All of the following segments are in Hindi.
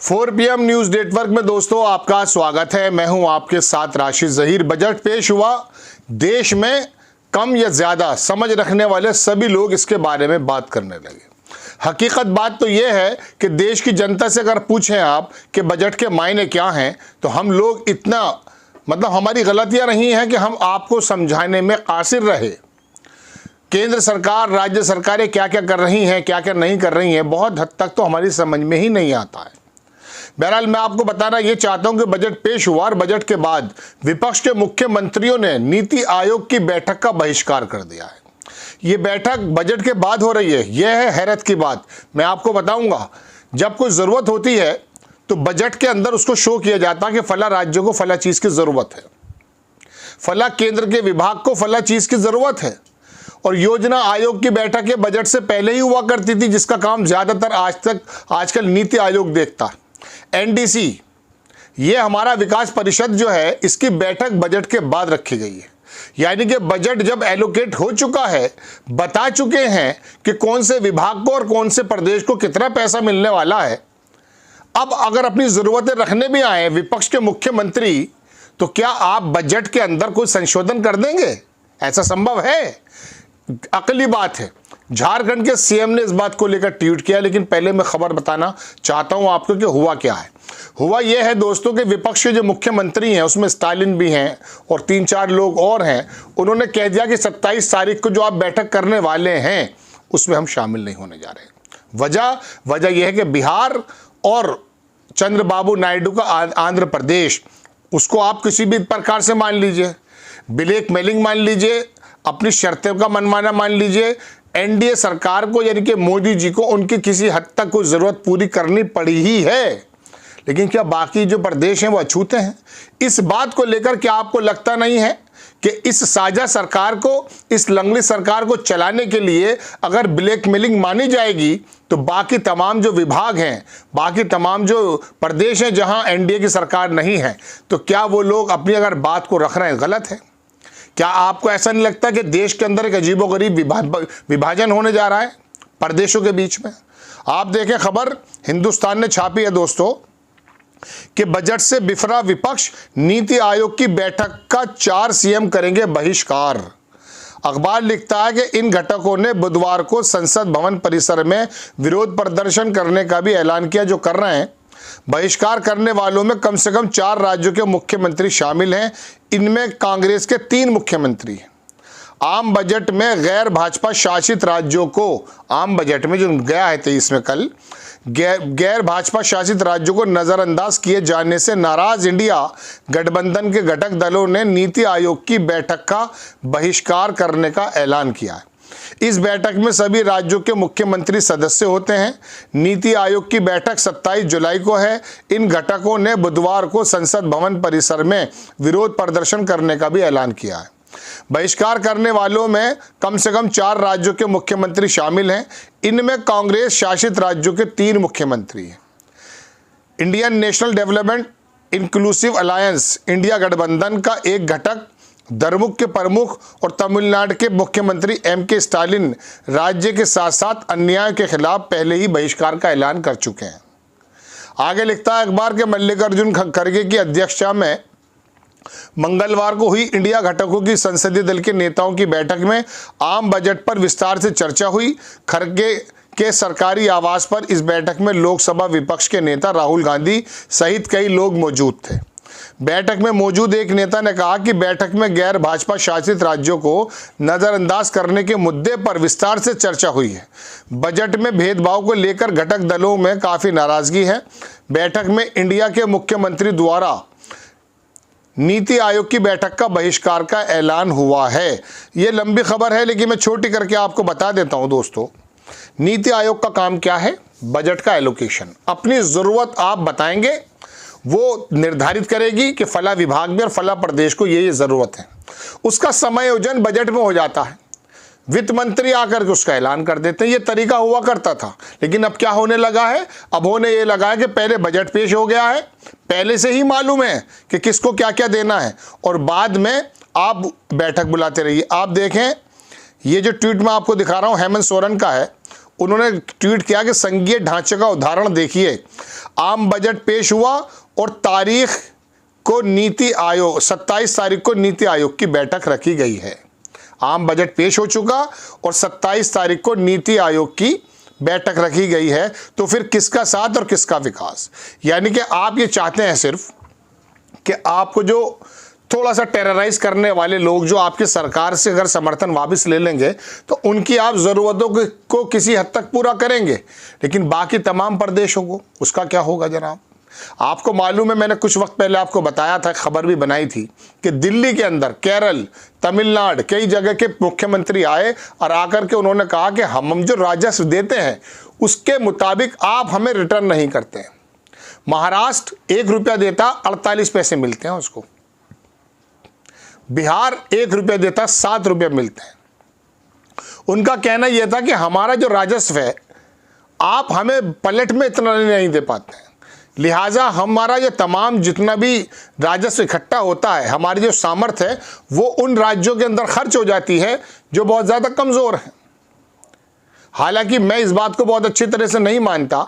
4 PM न्यूज नेटवर्क में दोस्तों आपका स्वागत है। मैं हूं आपके साथ राशिद जहीर। बजट पेश हुआ, देश में कम या ज्यादा समझ रखने वाले सभी लोग इसके बारे में बात करने लगे। हकीकत बात तो यह है कि देश की जनता से अगर पूछें आप कि बजट के मायने क्या हैं, तो हम लोग इतना हमारी गलतियां नहीं हैं कि हम आपको समझाने में कासिर रहे। केंद्र सरकार, राज्य सरकारें क्या क्या कर रही हैं, क्या क्या नहीं कर रही हैं, बहुत हद तक तो हमारी समझ में ही नहीं आता है। बहरहाल मैं आपको बताना ये चाहता हूं कि बजट पेश हुआ और बजट के बाद विपक्ष के मुख्यमंत्रियों ने नीति आयोग की बैठक का बहिष्कार कर दिया है। ये बैठक बजट के बाद हो रही है, यह है हैरत की बात। मैं आपको बताऊंगा, जब कोई ज़रूरत होती है तो बजट के अंदर उसको शो किया जाता है कि फला राज्य को फला चीज़ की ज़रूरत है, फला केंद्र के विभाग को फला चीज़ की ज़रूरत है। और योजना आयोग की बैठक ये बजट से पहले ही हुआ करती थी, जिसका काम ज़्यादातर आजकल नीति आयोग देखता है। एनडीसी, ये हमारा विकास परिषद जो है, इसकी बैठक बजट के बाद रखी गई है। यानी कि बजट जब एलोकेट हो चुका है, बता चुके हैं कि कौन से विभाग को और कौन से प्रदेश को कितना पैसा मिलने वाला है। अब अगर अपनी ज़रूरतें रखने भी आए विपक्ष के मुख्यमंत्री, तो क्या आप बजट के अंदर कोई संशोधन कर देंगे? ऐसा संभव है? अकली बात है। झारखंड के सीएम ने इस बात को लेकर ट्वीट किया, लेकिन पहले मैं खबर बताना चाहता हूं आपको कि हुआ क्या है। हुआ यह है दोस्तों कि विपक्ष के जो मुख्यमंत्री हैं, उसमें स्टालिन भी हैं और 3-4 लोग और हैं। उन्होंने कह दिया कि 27 तारीख को जो आप बैठक करने वाले हैं, उसमें हम शामिल नहीं होने जा रहे। वजह यह है कि बिहार और चंद्रबाबू नायडू का आंध्र प्रदेश, उसको आप किसी भी प्रकार से मान लीजिए, ब्लैक मेलिंग मान लीजिए, अपनी शर्तें का मनमाना मान लीजिए, एनडीए सरकार को यानी कि मोदी जी को उनकी किसी हद तक कोई ज़रूरत पूरी करनी पड़ी ही है। लेकिन क्या बाकी जो प्रदेश हैं वो अछूते हैं? इस बात को लेकर क्या आपको लगता नहीं है कि इस साझा सरकार को, इस लंगड़ी सरकार को चलाने के लिए अगर ब्लैकमेलिंग मानी जाएगी, तो बाकी तमाम जो विभाग हैं, बाकी तमाम जो प्रदेश हैं जहां एनडीए की सरकार नहीं है, तो क्या वो लोग अपनी अगर बात को रख रहे हैं गलत है? क्या आपको ऐसा नहीं लगता कि देश के अंदर एक अजीबोगरीब विभाजन होने जा रहा है प्रदेशों के बीच में? आप देखें, खबर हिंदुस्तान ने छापी है दोस्तों कि बजट से बिफरा विपक्ष, नीति आयोग की बैठक का 4 सीएम करेंगे बहिष्कार। अखबार लिखता है कि इन घटकों ने बुधवार को संसद भवन परिसर में विरोध प्रदर्शन करने का भी ऐलान किया। जो कर रहे हैं, बहिष्कार करने वालों में कम से कम 4 राज्यों के मुख्यमंत्री शामिल हैं। इनमें कांग्रेस के 3 मुख्यमंत्री हैं। आम बजट में गैर भाजपा शासित राज्यों को, आम बजट में जो गया है 23 में कल, गैर भाजपा शासित राज्यों को नज़रअंदाज किए जाने से नाराज इंडिया गठबंधन के घटक दलों ने नीति आयोग की बैठक का बहिष्कार करने का ऐलान किया है। इस बैठक में सभी राज्यों के मुख्यमंत्री सदस्य होते हैं। नीति आयोग की बैठक 27 जुलाई को है। इन घटकों ने बुधवार को संसद भवन परिसर में विरोध प्रदर्शन करने का भी ऐलान किया है। बहिष्कार करने वालों में कम से कम 4 राज्यों के मुख्यमंत्री शामिल हैं। इनमें कांग्रेस शासित राज्यों के 3 मुख्यमंत्री हैं। Indian national development inclusive alliance, India गठबंधन का एक घटक, द्रमुक के प्रमुख और तमिलनाडु के मुख्यमंत्री एमके स्टालिन राज्य के साथ साथ अन्याय के खिलाफ पहले ही बहिष्कार का ऐलान कर चुके हैं। आगे लिखता है अखबार के मल्लिकार्जुन खड़गे की अध्यक्षता में मंगलवार को हुई इंडिया घटकों की संसदीय दल के नेताओं की बैठक में आम बजट पर विस्तार से चर्चा हुई। खड़गे के सरकारी आवास पर इस बैठक में लोकसभा विपक्ष के नेता राहुल गांधी सहित कई लोग मौजूद थे। बैठक में मौजूद एक नेता ने कहा कि बैठक में गैर भाजपा शासित राज्यों को नज़रअंदाज करने के मुद्दे पर विस्तार से चर्चा हुई है। बजट में भेदभाव को लेकर घटक दलों में काफ़ी नाराज़गी है। बैठक में इंडिया के मुख्यमंत्री द्वारा नीति आयोग की बैठक का बहिष्कार का ऐलान हुआ है। ये लंबी खबर है, लेकिन मैं छोटी करके आपको बता देता हूं दोस्तों। नीति आयोग का काम क्या है? बजट का एलोकेशन। अपनी ज़रूरत आप बताएंगे, वो निर्धारित करेगी कि फला विभाग में और फला प्रदेश को ये ज़रूरत है। उसका समायोजन बजट में हो जाता है। वित्त मंत्री आकर के उसका ऐलान कर देते हैं। ये तरीका हुआ करता था, लेकिन अब क्या होने लगा है? अब होने ये लगा है कि पहले बजट पेश हो गया है, पहले से ही मालूम है कि किसको क्या क्या देना है, और बाद में आप बैठक बुलाते रहिए। आप देखें, ये जो ट्वीट मैं आपको दिखा रहा हूँ हेमंत सोरेन का है, उन्होंने ट्वीट किया कि संघीय ढांचे का उदाहरण देखिए, आम बजट पेश हुआ और तारीख को नीति आयोग 27 तारीख को नीति आयोग की बैठक रखी गई है। आम बजट पेश हो चुका और 27 तारीख को नीति आयोग की बैठक रखी गई है। तो फिर किसका साथ और किसका विकास? यानी कि आप ये चाहते हैं सिर्फ कि आपको जो थोड़ा सा टेरराइज करने वाले लोग जो आपकी सरकार से अगर समर्थन वापस ले लेंगे तो उनकी आप ज़रूरतों को किसी हद तक पूरा करेंगे, लेकिन बाकी तमाम प्रदेशों को उसका क्या होगा जनाब? आपको मालूम है, मैंने कुछ वक्त पहले आपको बताया था, खबर भी बनाई थी कि दिल्ली के अंदर केरल, तमिलनाडु, कई जगह के मुख्यमंत्री आए और आकर के उन्होंने कहा कि हम जो राजस्व देते हैं उसके मुताबिक आप हमें रिटर्न नहीं करते हैं। महाराष्ट्र 1 रुपया देता 48 पैसे मिलते हैं उसको, बिहार 1 रुपया देता 7 रुपये मिलते हैं। उनका कहना यह था कि हमारा जो राजस्व है आप हमें पलट में इतना नहीं दे पाते हैं, लिहाजा हमारा ये तमाम जितना भी राजस्व इकट्ठा होता है, हमारी जो सामर्थ्य है वो उन राज्यों के अंदर खर्च हो जाती है जो बहुत ज़्यादा कमज़ोर हैं। हालांकि मैं इस बात को बहुत अच्छी तरह से नहीं मानता,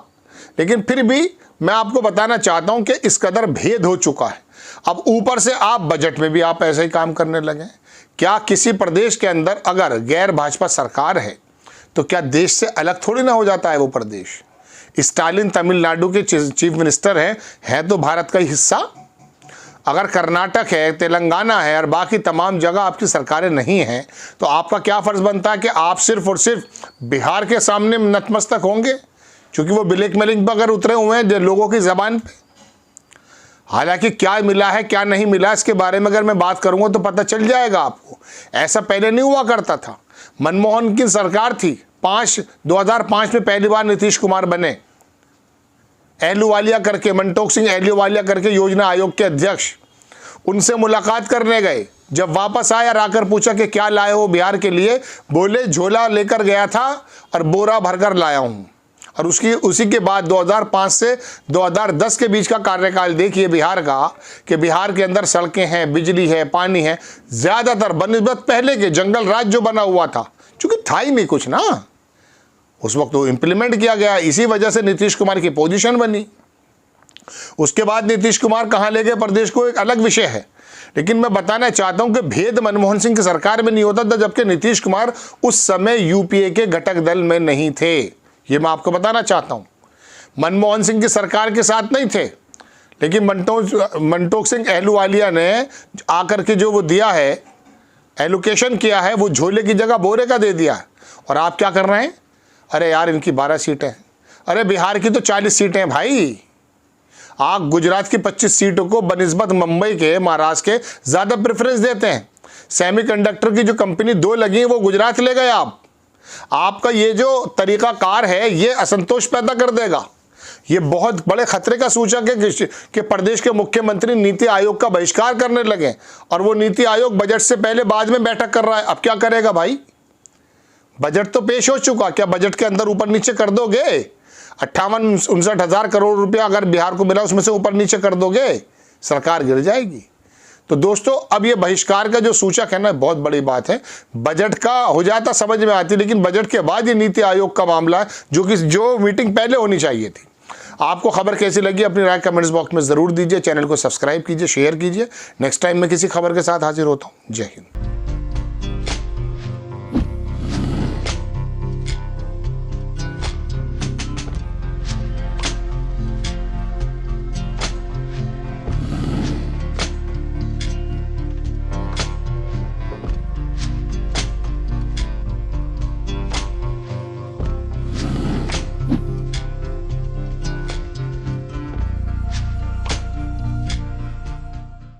लेकिन फिर भी मैं आपको बताना चाहता हूं कि इस कदर भेद हो चुका है। अब ऊपर से आप बजट में भी आप ऐसे ही काम करने लगे। क्या किसी प्रदेश के अंदर अगर गैर भाजपा सरकार है तो क्या देश से अलग थोड़ी ना हो जाता है वो प्रदेश? स्टालिन तमिलनाडु के चीफ मिनिस्टर हैं तो भारत का ही हिस्सा। अगर कर्नाटक है, तेलंगाना है और बाकी तमाम जगह आपकी सरकारें नहीं हैं तो आपका क्या फ़र्ज़ बनता है कि आप सिर्फ और सिर्फ बिहार के सामने नतमस्तक होंगे, क्योंकि वो ब्लैकमेलिंग पर अगर उतरे हुए हैं लोगों की ज़बान पे। हालांकि क्या मिला है क्या नहीं मिला इसके बारे में अगर मैं बात करूंगा तो पता चल जाएगा आपको। ऐसा पहले नहीं हुआ करता था। मनमोहन की सरकार थी, 2005 में पहली बार नीतीश कुमार बने, अहलूवालिया करके, मनटोक सिंह अहलूवालिया करके योजना आयोग के अध्यक्ष, उनसे मुलाकात करने गए। जब वापस आए और आकर पूछा कि क्या लाए हो बिहार के लिए, बोले झोला लेकर गया था और बोरा भरकर लाया हूं। और उसी के बाद 2005 से 2010 के बीच का कार्यकाल देखिए बिहार का, कि बिहार के अंदर सड़कें हैं, बिजली है, पानी है, ज़्यादातर बनिस्बत पहले के जंगल राज जो बना हुआ था, चूँकि था ही नहीं कुछ ना, उस वक्त वो इम्प्लीमेंट किया गया। इसी वजह से नीतीश कुमार की पोजीशन बनी। उसके बाद नीतीश कुमार कहाँ ले गए प्रदेश को एक अलग विषय है, लेकिन मैं बताना चाहता हूं कि भेद मनमोहन सिंह की सरकार में नहीं होता था, जबकि नीतीश कुमार उस समय यूपीए के घटक दल में नहीं थे। ये मैं आपको बताना चाहता हूं, मनमोहन सिंह की सरकार के साथ नहीं थे, लेकिन मनटोक सिंह अहलूवालिया ने आकर के जो वो दिया है, एलोकेशन किया है, वो झोले की जगह बोरे का दे दिया। और आप क्या कर रहे हैं? अरे यार इनकी 12 सीटें, अरे बिहार की तो 40 सीटें हैं भाई। आप गुजरात की 25 सीटों को बनिस्बत मुंबई के, महाराष्ट्र के ज़्यादा प्रेफरेंस देते हैं। सेमीकंडक्टर की जो कंपनी 2 लगी है वो गुजरात ले गए आप। आपका ये जो तरीकाकार है ये असंतोष पैदा कर देगा। ये बहुत बड़े खतरे का सूचक है कि प्रदेश के मुख्यमंत्री नीति आयोग का बहिष्कार करने लगे, और वो नीति आयोग बजट से पहले बाद में बैठक कर रहा है। अब क्या करेगा भाई? बजट तो पेश हो चुका, क्या बजट के अंदर ऊपर नीचे कर दोगे? 58-59 हज़ार करोड़ रुपया अगर बिहार को मिला उसमें से ऊपर नीचे कर दोगे, सरकार गिर जाएगी। तो दोस्तों अब ये बहिष्कार का जो सूचक है ना, बहुत बड़ी बात है। बजट का हो जाता समझ में आती, लेकिन बजट के बाद ये नीति आयोग का मामला है, जो मीटिंग पहले होनी चाहिए थी। आपको खबर कैसी लगी अपनी राय कमेंट्स बॉक्स में ज़रूर दीजिए। चैनल को सब्सक्राइब कीजिए, शेयर कीजिए। नेक्स्ट टाइम मैं किसी खबर के साथ हाजिर होता हूँ। जय हिंद।